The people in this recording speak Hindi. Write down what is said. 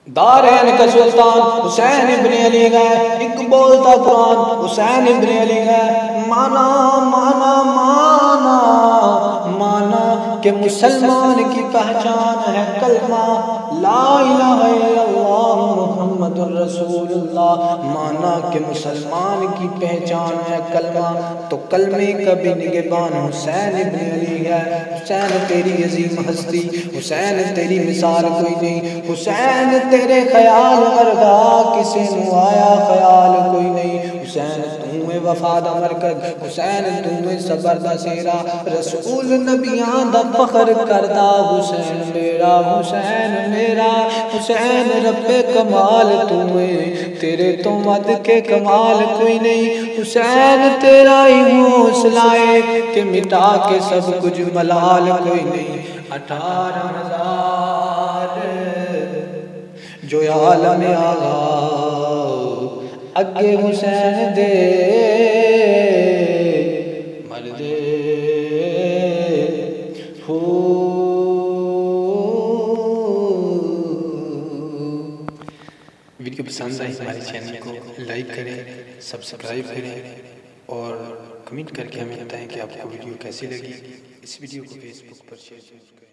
दारैन का सुल्तान हुसैन इब्ने अली गए, एक बोलता कुरान हुसैन इब्ने अली गए। माना माना माना माना कि मुसलमान की पहचान है कलमा ला इलाहा इल्लल्लाह मुहम्मदुर रसूलुल्लाह। माना कि मुसलमान की पहचान है कलमा, तो कलमे का भी निगहबान हुसैन इब्ने अली है। हुसैन तेरी अजीम हस्ती, हुसैन तेरी मिसाल कोई नहीं। हुसैन तेरे ख्याल वर्गा किसे नू आया ख्याल कोई नहीं। हुसैन तूए वफादा मरकज, हुसैन तूए सबर दा सेरा, रसूल नबियां दा फखर करदा हुसैन मेरा, हुसैन मेरा। हुसैन रब्बे कमाल तूए, तेरे तो मद के कमाल कोई नहीं। हुसैन तेरा ही हौसला है कि मिटा के सब कुछ मलाल कोई नहीं। 18,000 जो आलम आगा अगे हुसैन दे मर्दे हो। वीडियो पसंद आई हमारे चैनल को लाइक करें, सब्सक्राइब करें और कमेंट करके हमें बताएं कि आपको वीडियो कैसी लगी। इस वीडियो को फेसबुक पर शेयर करें।